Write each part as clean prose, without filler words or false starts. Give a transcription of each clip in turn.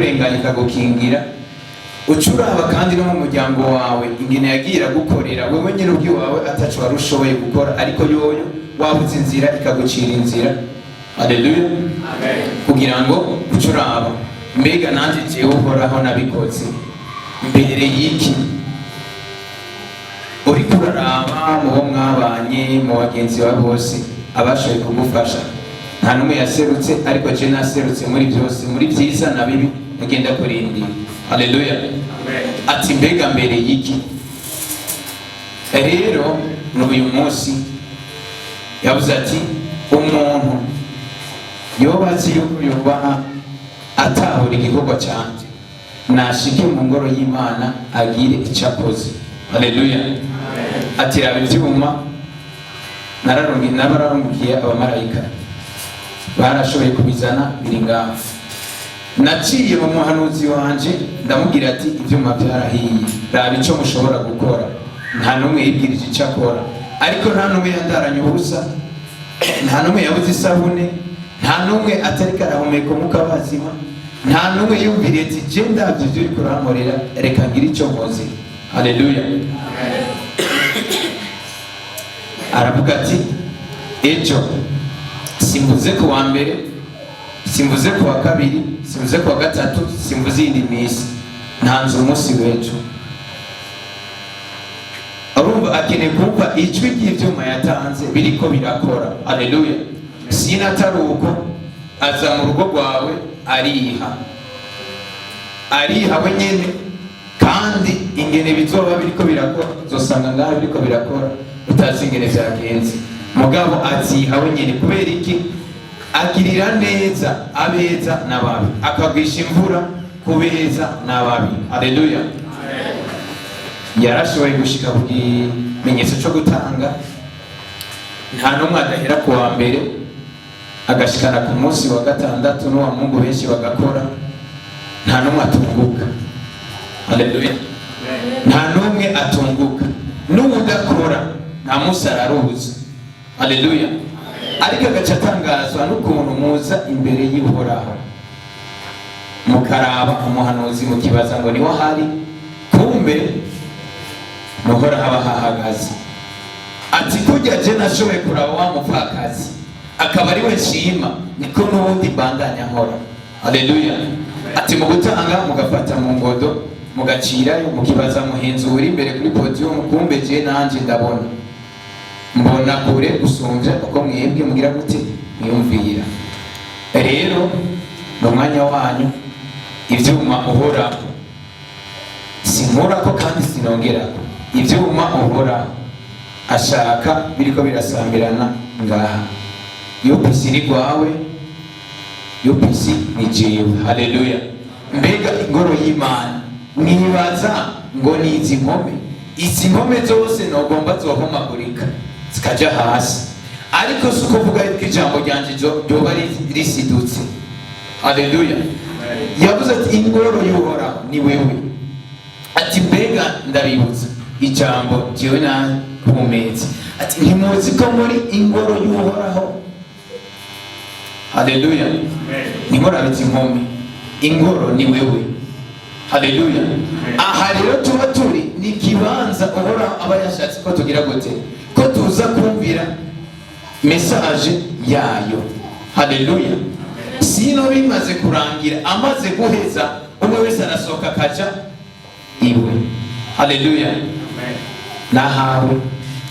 ikakurenganya ikagukingira, ucuraba kandi no mu muryango wawe ingene yagira gukorera wewe nyine ubwiwawe ataco warushoboye gukora, ariko yoyo wabuze inzira ikagucira inzira. Haleluya, amen. Kugira ngo ucuraba mbega nanje jewe uhoraho nabikoze mbere y'iki? Uri kuraraba mu bo mwabanye mu bagenzi bawe bose abashoboye kugufasha, nta n'umwe yaserutse, ariko je naserutse muri byose, muri byiza na bibi ngenda kurindira. Haleluya, amen. Ati mbega mbere y'iki? Rero n'uyu munsi yavuze ati umuntu yobazi yuko yubaha atahura igikorwa canje nashike mu ngoro y'Imana agire icyo akoze. Haleluya, ati raba ivyuma nararungiye abamarayika barashoboye kubizana biri ngaho. Naciye mu muhanuzi wanje ndamubwira ati ivyuma byarahiye, raba ico mushobora gukora. Nta n'umwe yibwirije icyo akora, ariko nta n'umwe yandaranye ubusa, nta n'umwe yabuze isabune, nta n'umwe atariko arahumeka umwuka w'abazima, nta n'umwe yumviriye ati je ndavye ivyo uriko urankorera reka ngire ico nkoze. Haleluya, aravuga ati ejo simvuze ku wa mbere, simvuze ku wa kabiri, simvuze ku wa gatatu, simvuze iyindi minsi, ntanze umunsi w'ejo. Urumva akeneye kumva ijwi ry'ivyuma yatanze biriko birakora. Haleluya, sinatari uko aza mu rugo rwawe ariha we nyene, kandi ingene bizoba biriko birakora uzosanga ngaho biriko birakora utazi ingene vyagenze, mugabo aziha we nyene. Kubera iki? Agirira neza abeza n'ababi, akagwisha imvura ku beza n'ababi. Haleluya, yarashoboye gushika ku kimenyetso cyo gutanga. Nta n'umwe adahera ku wa mbere agashikana ku munsi wa gatandatu, n'uwa Mungu benshi bagakora, nta n'umwe atunguka. Haleluya, nta n'umwe atunguka, n'udakora nta munsi araruza. Haleluya, ariko agaca atangazwa n'ukuntu muza imbere y'Uhoraho mukaraba umuhanuzi mukibaza ngo niho hari, kumbe muhora haba hahagaze. Ati kurya je nashoboye kuraba wa mupfakazi akaba ari we nshima, niko n'ubundi mbandanya nkora. Haleluya, ati mu gutanga mugafata mu ngodo mugacirayo mukibaza muhenzi uri imbere kuri podium, kumbe je nanje mbona kure gusumvya uko mwebwe mugira gute mwiyumvira. Rero mu mwanya wanyu ivyuma uhoraho sinkorako kandi sinongerako, ivyuma uhoraho ashaka biriko birasambirana ngaha. Yopisi ni gwawe, yopisi ni jewe. Haleluya, mbega ingoro y'Imana mwibaza ngo ni izi nkome zose nogomba zohomagurika zikaja hasi, ariko si ukuvuga ko ijambo ryanje ryoba risidutse. Haleluya, yavuze ati ingoro y'Uhoraho ni wewe. Ati mbega ndabibutsa ijambo jewe nakumetse, ati ntimuzi ko muri ingoro y'Uhoraho. Haleluya, nimurabizi inkome, ingoro ni wewe. Haleluya, aha rero tuba turi ni kibanza Uhoraho aba yashatse ko tugira gute, ko tuza kumvira message yayo. Haleluya, sino bimaze kurangira amaze guheza umwe wese arasohoka akaja iwe. Haleluya, nahawe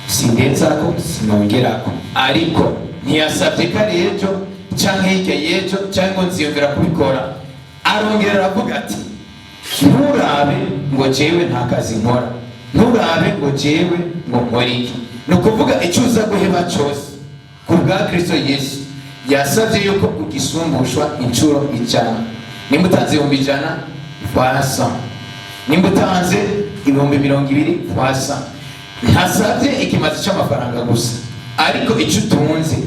sindenzako sinongerako, ariko ntiyasabye ko ari ejo canke hirya y'ejo canke ngo nziyumvira kubikora. Arongera aravuga ati nturabe ngo jewe nta kazi nkora, nturabe ngo jewe ngo nkora iki. Ni ukuvuga icyo uza guheba cyose ku bwa Kristo Yesu yasabye yuko ugisumbushwa incuro 100. Nimba utanze 100 fwasa, nimba utanze 20,000 fwasa. Ntasabye ikimazi cy'amafaranga gusa, ariko icyo utunze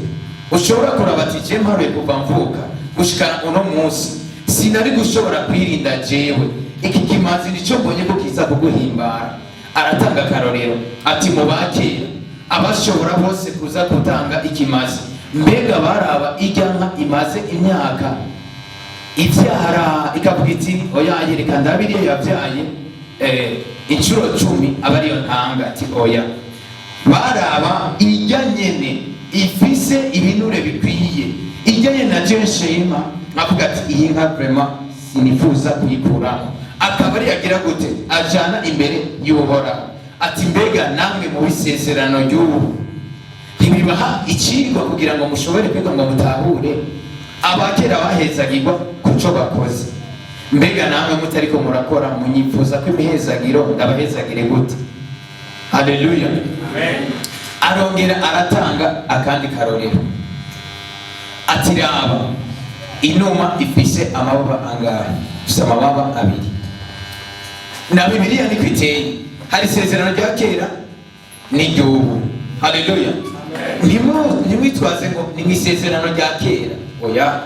ushobora kuraba ati je mparuye kuva mvuka gushikana uno munsi sinari gushobora kwirinda jewe iki kimazi nico mbonye ko kiza kuguhimbara. Aratanga karorero ati mubakira abashobora bose kuza gutanga ikimazi, mbega baraba ijyanka imaze imyaka ibyara ikavuga iti oya yereka ndabiriye yabyaye inshuro 10 aba ariyo ntanga ati oya. Baraba irya nyene ifise ibinure bikwiye, irya nyene na jenshema avuga ati iyi nka vraiment sinifuza kuyikuramo, akaba ari yagira gute ajana imbere y'uhoraho ati mbega namwe mu bisezerano ry'ubu ntibibaha ikirwa kugira ngo mushobore kwiga ngo mutahure abakera bahezagirwa kuco bakoze, mbega namwe mutariko murakora munyifuza ko imihezagiro ndabahezagire gute? Haleluya, amen. Arongera aratanga akandi karorero ati raba inuma ifise amababa angahe? Ifise amababa abiri. Na Bibiliya ni kwiteye, hari isezerano rya kera n'iry'ubu. Haleluya, ntimwitwaze ngo ni isezerano rya kera, oya,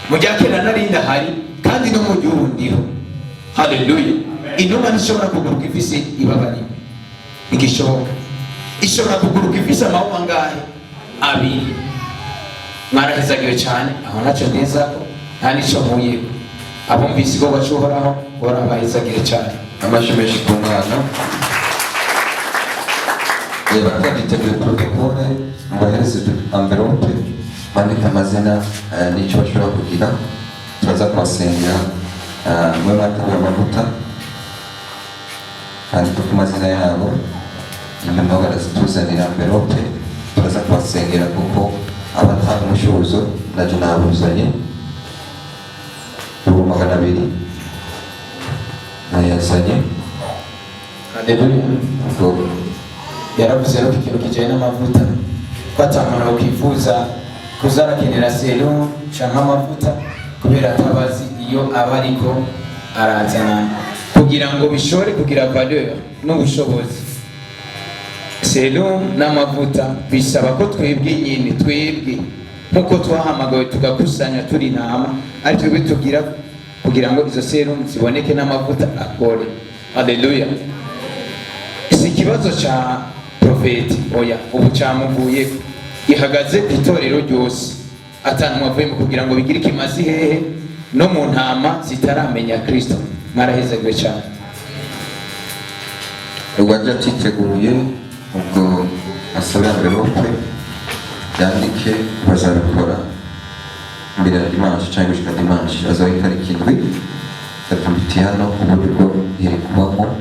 mu rya kera narinda hari kandi no mu gihugu ndiho. Haleluya, inuma ntishobora kuguruka ifise ibaba rimwe, ntigishoboka. Ishobora kuguruka ifise amababa angahe? Abiri. Mwarahezagiwe cyane, aho nacyo neza ko nta nico mpuye. Abumvise igikorwa cy'uhoraho barabahezagire cyane. Amashimeshi ku mwana bakaditeguye protokole mubahereze amvelope bandika amazina n'icyo bashobora kugira, turaza kubasengera mwe bateguye amavuta bandika ku mazina yabo, inyuma barazituzanira amvelope, turaza kubasengera kuko abatanga umushuzo nabyo nabuzanye 200 nayazanye. Haleluya. Yaravuze no ikintu kijanye n'amavuta ko atamana ukifuza kuzarakenera serum canke amavuta kubera atabazi iyo aba ariko arazana kugira ngo bishore kugira valeur n'ubushobozi. Serum n'amavuta bisaba ko twebwe nyine twebwe nkuko twahamagawe tugakusanya turi intama ari twebwe tugira kugira ngo izo serum ziboneke n'amavuta akore. Haleluya. Si ikibazo cha profeti oya, ubu cyamuvuye ihagaze itorero ryose atanu mwavuye kugira ngo bigire ikimazi hehe no mu ntama zitaramenya Kristo. Mwarahezagwe cyane. Rwanda titeguye ubwo asaba envelope yandike bazabikora mbere ya dimanche cyangwa gushika dimanche azaho itariki 7 tatumbiti hano uburyo iri kubamo.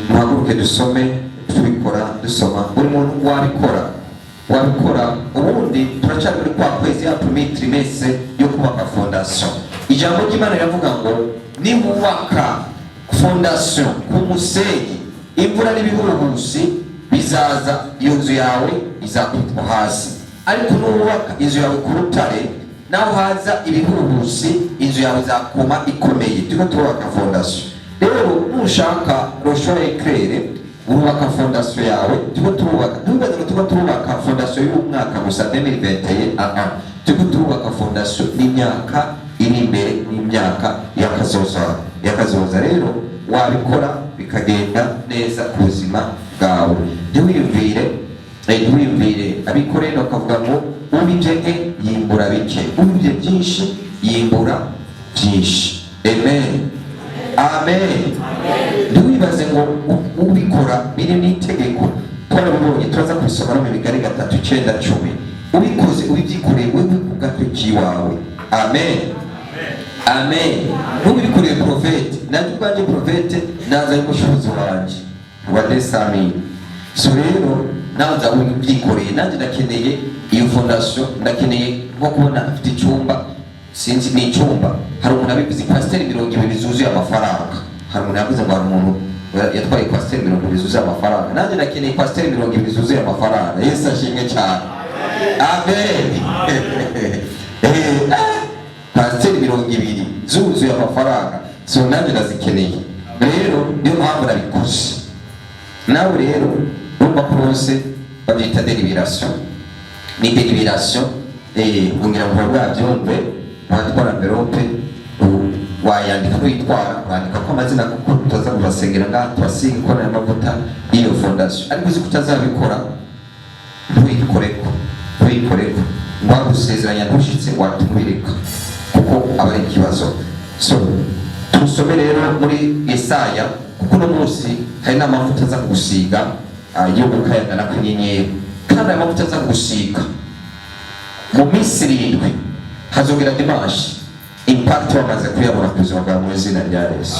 Muhaguruke dusome tubikora dusoma buri muntu wabikora ubundi turacana muri kwa kwezi ya premier trimestre yo kubaka fondation. Ijambo ry'Imana riravuga ngo nimubaka fondation ku musenyi imvura n'ibihuhusi bizaza, iyo nzu yawe izakubitwa hasi, ariko nubaka inzu yawe ku rutare naho haza ibihuhusi inzu yawe izakuma ikomeye. Turiko turubaka fondation. Rero nushaka roshora eclaire urubaka fondation yawe, turiko turubaka fondation y'umwaka gusa 2021. Turiko turubaka fondation n'imyaka iri imbere n'imyaka yakazoza. Rero wabikora bikagenda neza ku buzima bwawe. Ntiwiyumvire abikorera bakavuga ngo ubije yimbura bike, ubije byinshi yimbura byinshi. Amen, amen. Ntiwibaze ngo ubikora biri n'itegeko. Twarabibonye, turaza kubisoma no mu Migani 3:9-10. Ubikoze ubibyikoreye wewe ku gatoki wawe. Amen, amen. Nubikoreye profete nanjye ubwanjye profete naza y'umushuzi wanje wa desami. So rero naza ubyikoreye nanjye ndakeneye iyo fondation, ndakeneye nko kubona afite icyumba, sinzi ni icyumba. Hari umuntu abivuze pasiteri 20 zuzuye amafaranga. Hari umuntu yavuze ngo hari umuntu yatwaye pasiteri 20 zuzuye amafaranga. Nanjye ndakeneye pasiteri 20 zuzuye amafaranga. Yesu ashimwe cyane. Amen. Pasiteri 20 zuzuye amafaranga, so nanjye ndazikeneye. Rero niyo mpamvu nabikoze. Nawe rero urumva ko bose babyita deliberation. Ni deliberation kugira ngo babyumve. Watwara envelope wayandika kwitwara, urandika ko amazina kuko tutaza kubasengera ngaha tubasiga ikora y'amavuta iyo fondation. Ariko uzi kutazabikora ntuyikoreko ngwagusezeranya ntushitse watumubireka. kuko aba ari ikibazo. So tusome rero muri Yesaya, kuko uno munsi hari n'amavuta aza gusiga yo gukayagana kw'inyenyeri, kandi aya mavuta aza gusiga mu minsi 7 hazongera dimanche impact wamaze kuyabona ku buzima bwa mu izina rya Yesu.